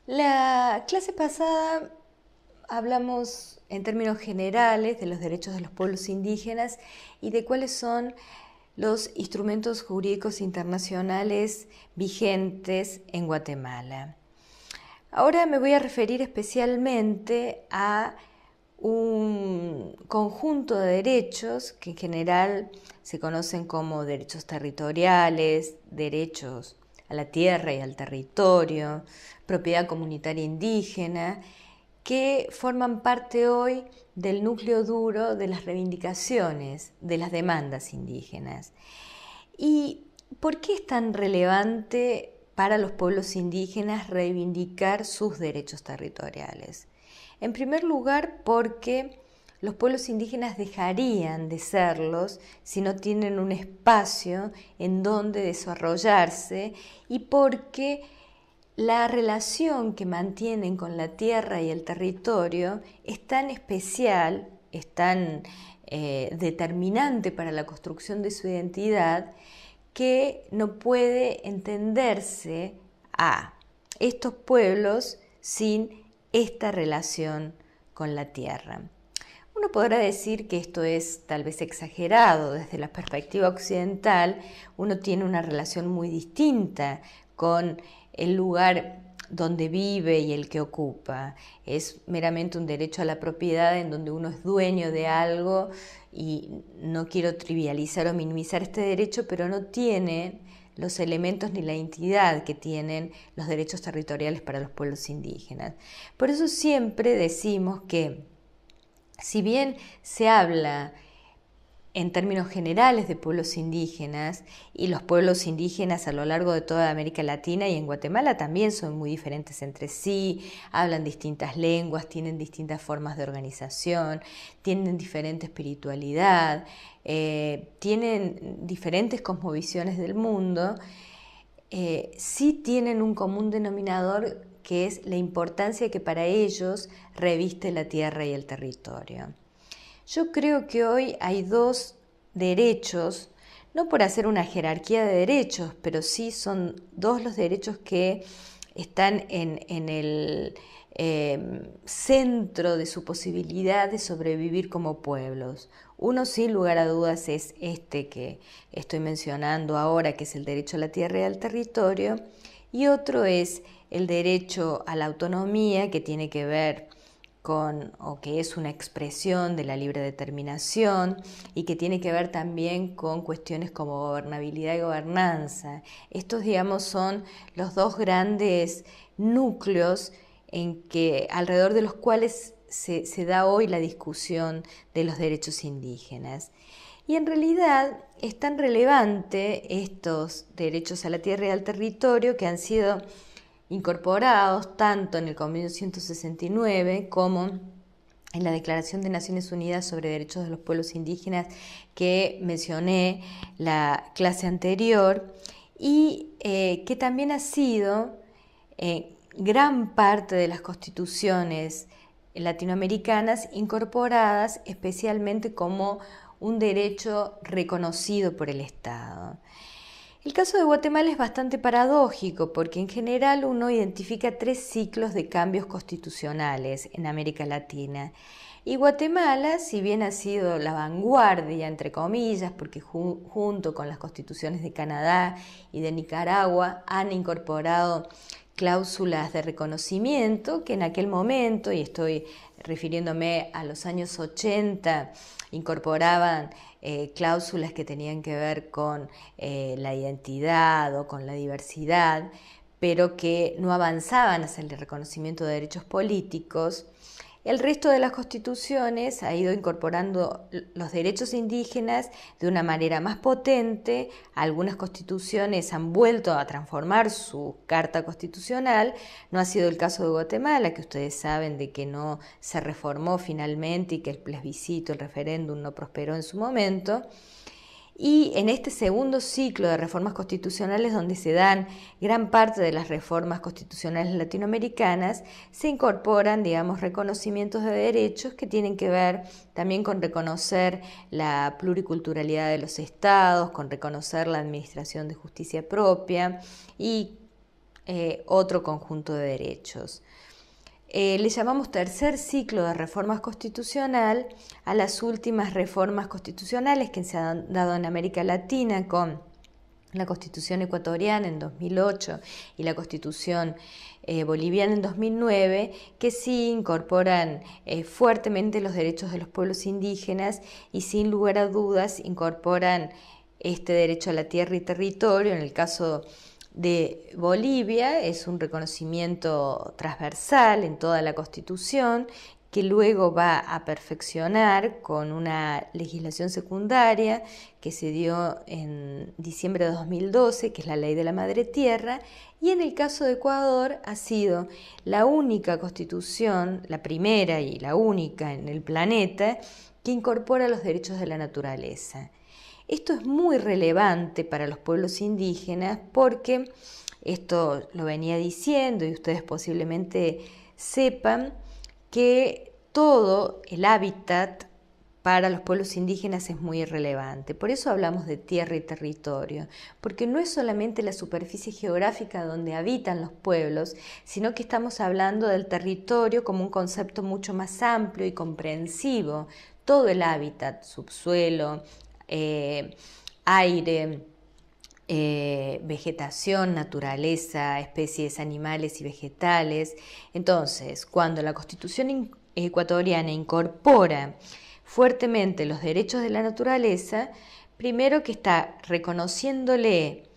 La clase pasada hablamos en términos generales de los derechos de los pueblos indígenas y de cuáles son los instrumentos jurídicos internacionales vigentes en Guatemala. Ahora me voy a referir especialmente a un conjunto de derechos que en general se conocen como derechos territoriales, derechos a la tierra y al territorio, propiedad comunitaria indígena, que forman parte hoy del núcleo duro de las reivindicaciones, de las demandas indígenas. ¿Y por qué es tan relevante para los pueblos indígenas reivindicar sus derechos territoriales? En primer lugar, porque los pueblos indígenas dejarían de serlos si no tienen un espacio en donde desarrollarse y porque la relación que mantienen con la tierra y el territorio es tan especial, es tan determinante para la construcción de su identidad, que no puede entenderse a estos pueblos sin esta relación con la tierra. Uno podrá decir que esto es tal vez exagerado. Desde la perspectiva occidental, uno tiene una relación muy distinta con el lugar donde vive y el que ocupa. Es meramente un derecho a la propiedad en donde uno es dueño de algo, y no quiero trivializar o minimizar este derecho, pero no tiene los elementos ni la entidad que tienen los derechos territoriales para los pueblos indígenas. Por eso siempre decimos que, si bien se habla en términos generales de pueblos indígenas, y los pueblos indígenas a lo largo de toda América Latina y en Guatemala también son muy diferentes entre sí, hablan distintas lenguas, tienen distintas formas de organización, tienen diferente espiritualidad, tienen diferentes cosmovisiones del mundo, sí tienen un común denominador, que es la importancia que para ellos reviste la tierra y el territorio. Yo creo que hoy hay dos derechos, no por hacer una jerarquía de derechos, pero sí son dos los derechos que están en el centro de su posibilidad de sobrevivir como pueblos. Uno, sin lugar a dudas, es este que estoy mencionando ahora, que es el derecho a la tierra y al territorio, y otro es el derecho a la autonomía, que tiene que ver con, o que es una expresión de la libre determinación, y que tiene que ver también con cuestiones como gobernabilidad y gobernanza. Estos, digamos, son los dos grandes núcleos alrededor de los cuales se da hoy la discusión de los derechos indígenas. Y en realidad es tan relevante estos derechos a la tierra y al territorio, que han sido incorporados tanto en el Convenio 169 como en la Declaración de Naciones Unidas sobre Derechos de los Pueblos Indígenas, que mencioné la clase anterior, y que también ha sido gran parte de las constituciones latinoamericanas incorporadas especialmente como un derecho reconocido por el Estado. El caso de Guatemala es bastante paradójico, porque en general uno identifica tres ciclos de cambios constitucionales en América Latina. Y Guatemala, si bien ha sido la vanguardia, entre comillas, porque junto con las constituciones de Canadá y de Nicaragua han incorporado cláusulas de reconocimiento que en aquel momento, y estoy refiriéndome a los años 80, incorporaban cláusulas que tenían que ver con la identidad o con la diversidad, pero que no avanzaban hacia el reconocimiento de derechos políticos. El resto de las constituciones ha ido incorporando los derechos indígenas de una manera más potente. Algunas constituciones han vuelto a transformar su carta constitucional. No ha sido el caso de Guatemala, que ustedes saben de que no se reformó finalmente y que el plebiscito, el referéndum, no prosperó en su momento. Y en este segundo ciclo de reformas constitucionales, donde se dan gran parte de las reformas constitucionales latinoamericanas, se incorporan, digamos, reconocimientos de derechos que tienen que ver también con reconocer la pluriculturalidad de los estados, con reconocer la administración de justicia propia, y otro conjunto de derechos. Le llamamos tercer ciclo de reformas constitucional a las últimas reformas constitucionales que se han dado en América Latina con la Constitución ecuatoriana en 2008 y la Constitución boliviana en 2009, que sí incorporan fuertemente los derechos de los pueblos indígenas y sin lugar a dudas incorporan este derecho a la tierra y territorio. En el caso de Bolivia es un reconocimiento transversal en toda la Constitución que luego va a perfeccionar con una legislación secundaria que se dio en diciembre de 2012, que es la Ley de la Madre Tierra, y en el caso de Ecuador ha sido la única constitución, la primera y la única en el planeta, que incorpora los derechos de la naturaleza. Esto es muy relevante para los pueblos indígenas porque, esto lo venía diciendo y ustedes posiblemente sepan, que todo el hábitat para los pueblos indígenas es muy relevante. Por eso hablamos de tierra y territorio, porque no es solamente la superficie geográfica donde habitan los pueblos, sino que estamos hablando del territorio como un concepto mucho más amplio y comprensivo. Todo el hábitat, subsuelo, aire, vegetación, naturaleza, especies animales y vegetales. Entonces, cuando la Constitución ecuatoriana incorpora fuertemente los derechos de la naturaleza, primero que está reconociéndole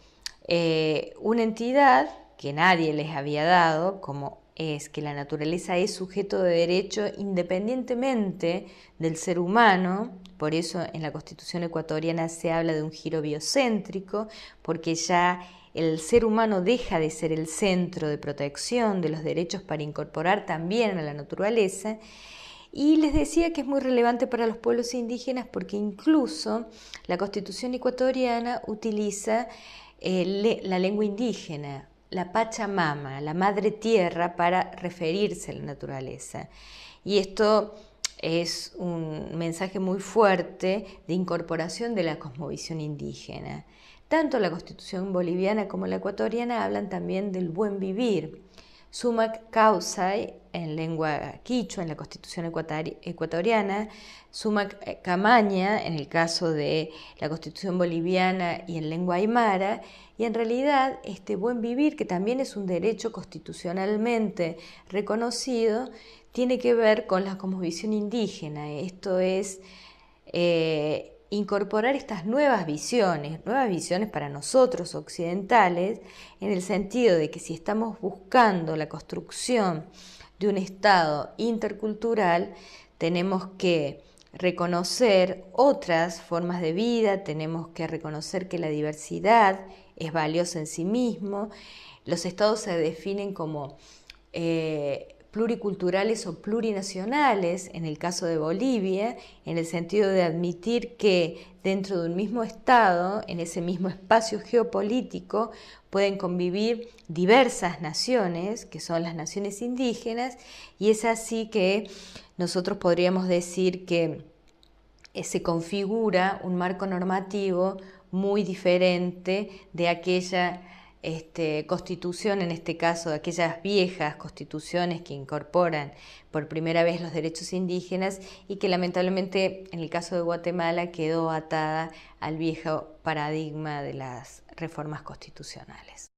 una entidad que nadie les había dado, como es que la naturaleza es sujeto de derecho independientemente del ser humano. Por eso en la Constitución ecuatoriana se habla de un giro biocéntrico, porque ya el ser humano deja de ser el centro de protección de los derechos para incorporar también a la naturaleza. Y les decía que es muy relevante para los pueblos indígenas porque incluso la Constitución ecuatoriana utiliza la lengua indígena, la Pachamama, la Madre Tierra, para referirse a la naturaleza. Y esto es un mensaje muy fuerte de incorporación de la cosmovisión indígena. Tanto la Constitución boliviana como la ecuatoriana hablan también del buen vivir. Sumak Causay, en lengua quichua, en la Constitución ecuatoriana, Sumak Camaña, en el caso de la Constitución boliviana y en lengua aymara, y en realidad este buen vivir, que también es un derecho constitucionalmente reconocido, tiene que ver con la cosmovisión indígena. Esto es incorporar estas nuevas visiones para nosotros occidentales, en el sentido de que si estamos buscando la construcción de un Estado intercultural, tenemos que reconocer otras formas de vida, tenemos que reconocer que la diversidad es valiosa en sí mismo. Los estados se definen como pluriculturales o plurinacionales, en el caso de Bolivia, en el sentido de admitir que dentro de un mismo estado, en ese mismo espacio geopolítico, pueden convivir diversas naciones, que son las naciones indígenas, y es así que nosotros podríamos decir que se configura un marco normativo muy diferente de aquella constitución, en este caso de aquellas viejas constituciones que incorporan por primera vez los derechos indígenas y que lamentablemente en el caso de Guatemala quedó atada al viejo paradigma de las reformas constitucionales.